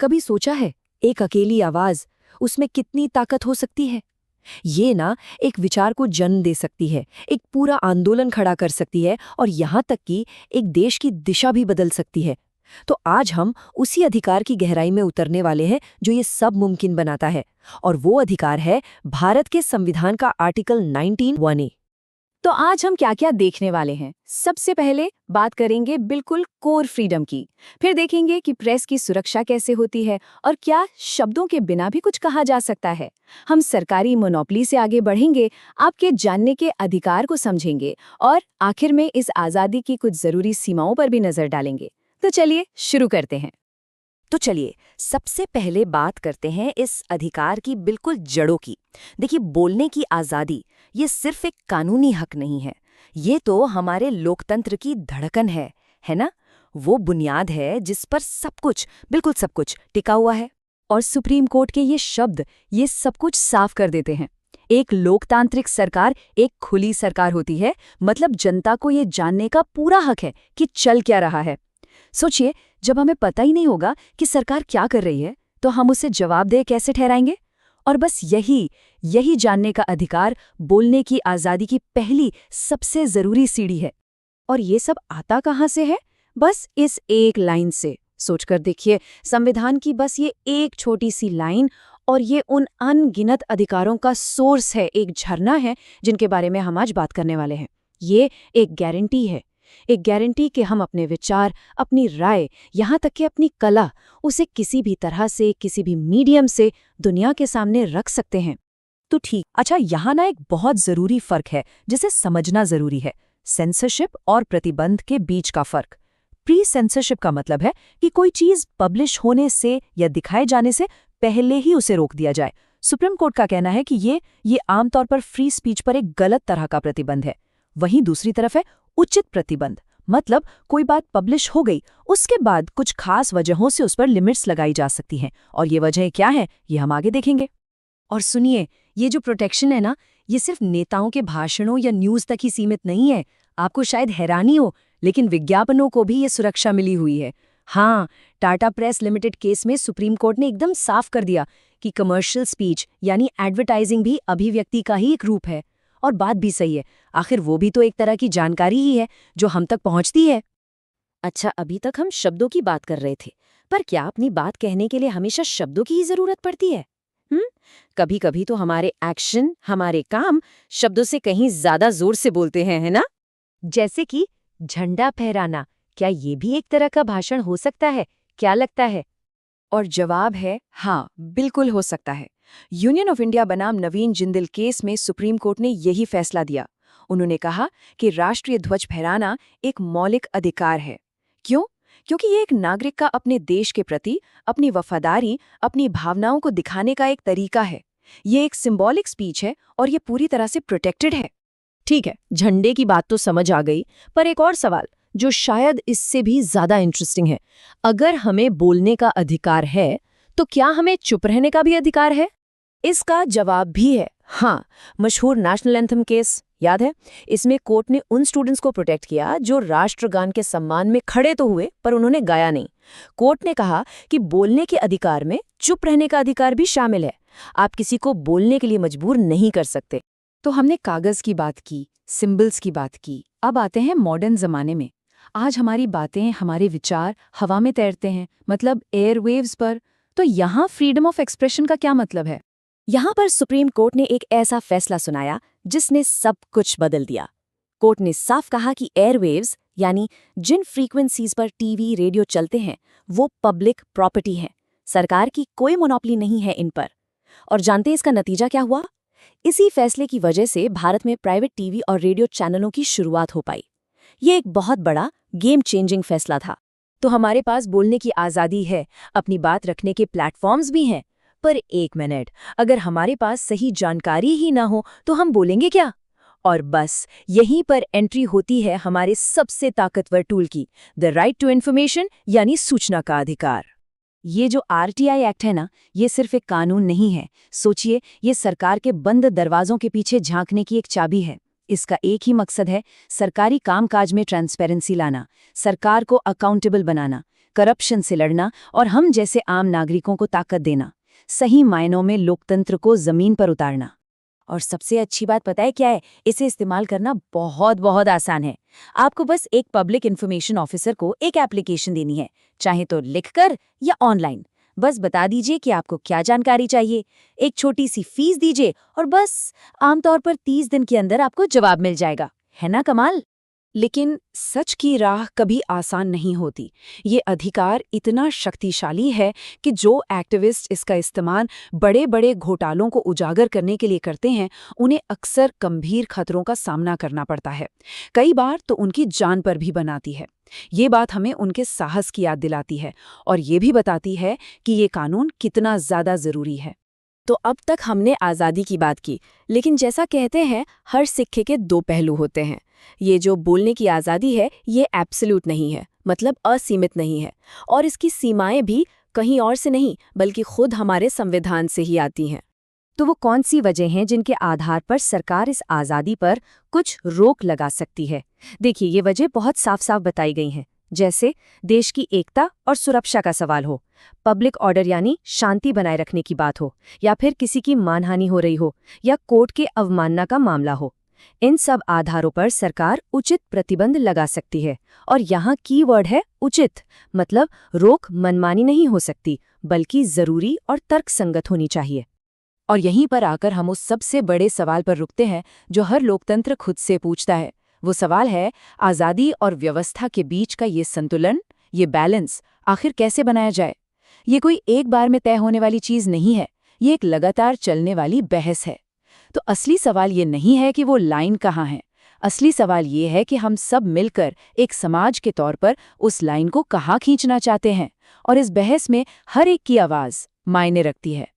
कभी सोचा है, एक अकेली आवाज, उसमें कितनी ताकत हो सकती है? ये ना एक विचार को जन्म दे सकती है, एक पूरा आंदोलन खड़ा कर सकती है और यहाँ तक कि एक देश की दिशा भी बदल सकती है। तो आज हम उसी अधिकार की गहराई में उतरने वाले हैं जो ये सब मुमकिन बनाता है। और वो अधिकार है भारत के संविधान का आर्टिकल 19(1)(a)। तो आज हम क्या क्या देखने वाले हैं? सबसे पहले बात करेंगे बिल्कुल कोर फ्रीडम की। फिर देखेंगे कि प्रेस की सुरक्षा कैसे होती है और क्या शब्दों के बिना भी कुछ कहा जा सकता है। हम सरकारी मोनोपोली से आगे बढ़ेंगे, आपके जानने के अधिकार को समझेंगे और आखिर में इस आज़ादी की कुछ ज़रूरी सीमाओं पर भी नज़र डालेंगे। तो चलिए शुरू करते हैं। तो चलिए सबसे पहले बात करते हैं इस अधिकार की बिल्कुल जड़ों की। देखिए, बोलने की आज़ादी ये सिर्फ एक कानूनी हक नहीं है, ये तो हमारे लोकतंत्र की धड़कन है ना? वो बुनियाद है जिस पर सब कुछ, बिल्कुल सब कुछ टिका हुआ है। और सुप्रीम कोर्ट के ये शब्द ये सब कुछ साफ कर देते हैं। एक लोकतांत्रिक सरकार एक खुली सरकार होती है, मतलब जनता को ये जानने का पूरा हक है कि चल क्या रहा है। सोचिए, जब हमें पता ही नहीं होगा कि सरकार क्या कर रही है, तो हम उसे जवाबदेह कैसे ठहराएंगे? और बस यही जानने का अधिकार बोलने की आज़ादी की पहली सबसे ज़रूरी सीढ़ी है। और ये सब आता कहाँ से है? बस इस एक लाइन से। सोचकर देखिए, संविधान की बस ये एक छोटी सी लाइन और ये उन अनगिनत अधिकारों का सोर्स है, एक झरना है जिनके बारे में हम आज बात करने वाले हैं। ये एक गारंटी है, एक गारंटी कि हम अपने विचार, अपनी राय, यहाँ तक कि अपनी कला, उसे किसी भी तरह से, किसी भी मीडियम से दुनिया के सामने रख सकते हैं। तो ठीक, अच्छा, यहाँ ना एक बहुत ज़रूरी फ़र्क है जिसे समझना ज़रूरी है, सेंसरशिप और प्रतिबंध के बीच का फ़र्क। प्री सेंसरशिप का मतलब है कि कोई चीज़ पब्लिश होने से या दिखाए जाने से पहले ही उसे रोक दिया जाए। सुप्रीम कोर्ट का कहना है कि ये आमतौर पर फ्री स्पीच पर एक गलत तरह का प्रतिबंध है। वहीं दूसरी तरफ है उचित प्रतिबंध, मतलब कोई बात पब्लिश हो गई, उसके बाद कुछ खास वजहों से उस पर लिमिट्स लगाई जा सकती हैं। और ये वजहें क्या हैं, ये हम आगे देखेंगे। और सुनिए, ये जो प्रोटेक्शन है ना, ये सिर्फ नेताओं के भाषणों या न्यूज़ तक ही सीमित नहीं है। आपको शायद हैरानी हो, लेकिन विज्ञापनों को भी ये सुरक्षा मिली हुई है। हाँ, टाटा प्रेस लिमिटेड केस में सुप्रीम कोर्ट ने एकदम साफ कर दिया कि कमर्शियल स्पीच यानी एडवर्टाइजिंग भी अभिव्यक्ति का ही एक रूप है। और बात भी सही है, आखिर वो भी तो एक तरह की जानकारी ही है जो हम तक पहुंचती है। अच्छा, अभी तक हम शब्दों की बात कर रहे थे, पर क्या अपनी बात कहने के लिए हमेशा शब्दों की ही जरूरत पड़ती है? कभी कभी तो हमारे एक्शन, हमारे काम शब्दों से कहीं ज्यादा जोर से बोलते हैं, है ना? जैसे कि झंडा फहराना, क्या ये भी एक तरह का भाषण हो सकता है? क्या लगता है? और जवाब है हाँ, बिल्कुल हो सकता है। यूनियन ऑफ इंडिया बनाम नवीन जिंदल केस में सुप्रीम कोर्ट ने यही फैसला दिया। उन्होंने कहा कि राष्ट्रीय ध्वज फहराना एक मौलिक अधिकार है। क्यों? क्योंकि ये एक नागरिक का अपने देश के प्रति अपनी वफादारी, अपनी भावनाओं को दिखाने का एक तरीका है। ये एक सिंबॉलिक स्पीच है और ये पूरी तरह से प्रोटेक्टेड है। ठीक है, झंडे की बात तो समझ आ गई, पर एक और सवाल जो शायद इससे भी ज्यादा इंटरेस्टिंग है। अगर हमें बोलने का अधिकार है, तो क्या हमें चुप रहने का भी अधिकार है? इसका जवाब भी है हाँ। मशहूर नेशनल एंथम केस याद है? इसमें कोर्ट ने उन स्टूडेंट्स को प्रोटेक्ट किया जो राष्ट्रगान के सम्मान में खड़े तो हुए पर उन्होंने गाया नहीं। कोर्ट ने कहा कि बोलने के अधिकार में चुप रहने का अधिकार भी शामिल है। आप किसी को बोलने के लिए मजबूर नहीं कर सकते। तो हमने कागज की बात की, सिंबल्स की बात की, अब आते हैं मॉडर्न जमाने में। आज हमारी बातें, हमारे विचार हवा में तैरते हैं, मतलब एयरवेव्स पर। तो यहाँ फ्रीडम ऑफ एक्सप्रेशन का क्या मतलब है? यहाँ पर सुप्रीम कोर्ट ने एक ऐसा फैसला सुनाया जिसने सब कुछ बदल दिया। कोर्ट ने साफ कहा कि एयरवेव्स यानी जिन फ्रीक्वेंसीज पर टीवी, रेडियो चलते हैं, वो पब्लिक प्रॉपर्टी हैं। सरकार की कोई मोनोपोली नहीं है इन पर। और जानते हैं इसका नतीजा क्या हुआ? इसी फैसले की वजह से भारत में प्राइवेट टीवी और रेडियो चैनलों की शुरुआत हो पाई। ये एक बहुत बड़ा गेम चेंजिंग फैसला था। तो हमारे पास बोलने की आज़ादी है, अपनी बात रखने के प्लेटफॉर्म्स भी हैं, पर एक मिनट, अगर हमारे पास सही जानकारी ही ना हो तो हम बोलेंगे क्या? और बस यहीं पर एंट्री होती है हमारे सबसे ताकतवर टूल की, द राइट टू इन्फॉर्मेशन यानी सूचना का अधिकार। ये जो आरटीआई एक्ट है ना, ये सिर्फ एक कानून नहीं है। सोचिए, ये सरकार के बंद दरवाजों के पीछे झांकने की एक चाबी है। इसका एक ही मकसद है, सरकारी कामकाज में ट्रांसपेरेंसी लाना, सरकार को अकाउंटेबल बनाना, करप्शन से लड़ना और हम जैसे आम नागरिकों को ताकत देना, सही मायनों में लोकतंत्र को जमीन पर उतारना। और सबसे अच्छी बात पता है क्या है? इसे इस्तेमाल करना बहुत बहुत आसान है। आपको बस एक पब्लिक इन्फॉर्मेशन ऑफिसर को एक एप्लीकेशन देनी है, चाहे तो लिखकर या ऑनलाइन। बस बता दीजिए कि आपको क्या जानकारी चाहिए, एक छोटी सी फीस दीजिए और बस आमतौर पर 30 दिन के अंदर आपको जवाब मिल जाएगा। है ना कमाल? लेकिन सच की राह कभी आसान नहीं होती। ये अधिकार इतना शक्तिशाली है कि जो एक्टिविस्ट इसका इस्तेमाल बड़े बड़े घोटालों को उजागर करने के लिए करते हैं, उन्हें अक्सर गंभीर खतरों का सामना करना पड़ता है। कई बार तो उनकी जान पर भी बनाती है। ये बात हमें उनके साहस की याद दिलाती है और ये भी बताती है कि ये कानून कितना ज़्यादा ज़रूरी है। तो अब तक हमने आज़ादी की बात की, लेकिन जैसा कहते हैं हर सिक्के के दो पहलू होते हैं। ये जो बोलने की आज़ादी है ये एब्सोल्यूट नहीं है, मतलब असीमित नहीं है, और इसकी सीमाएं भी कहीं और से नहीं बल्कि खुद हमारे संविधान से ही आती हैं। तो वो कौन सी वजह हैं जिनके आधार पर सरकार इस आज़ादी पर कुछ रोक लगा सकती है? देखिए, ये वजह बहुत साफ साफ बताई गई हैं। जैसे देश की एकता और सुरक्षा का सवाल हो, पब्लिक ऑर्डर यानी शांति बनाए रखने की बात हो, या फिर किसी की मानहानि हो रही हो, या कोर्ट के अवमानना का मामला हो। इन सब आधारों पर सरकार उचित प्रतिबंध लगा सकती है। और यहाँ कीवर्ड है उचित, मतलब रोक मनमानी नहीं हो सकती, बल्कि जरूरी और तर्कसंगत होनी चाहिए। और यहीं पर आकर हम उस सबसे बड़े सवाल पर रुकते हैं जो हर लोकतंत्र खुद से पूछता है। वो सवाल है, आज़ादी और व्यवस्था के बीच का ये संतुलन, ये बैलेंस आखिर कैसे बनाया जाए? ये कोई एक बार में तय होने वाली चीज़ नहीं है, ये एक लगातार चलने वाली बहस है। तो असली सवाल ये नहीं है कि वो लाइन कहाँ है, असली सवाल ये है कि हम सब मिलकर एक समाज के तौर पर उस लाइन को कहाँ खींचना चाहते हैं। और इस बहस में हर एक की आवाज़ मायने रखती है।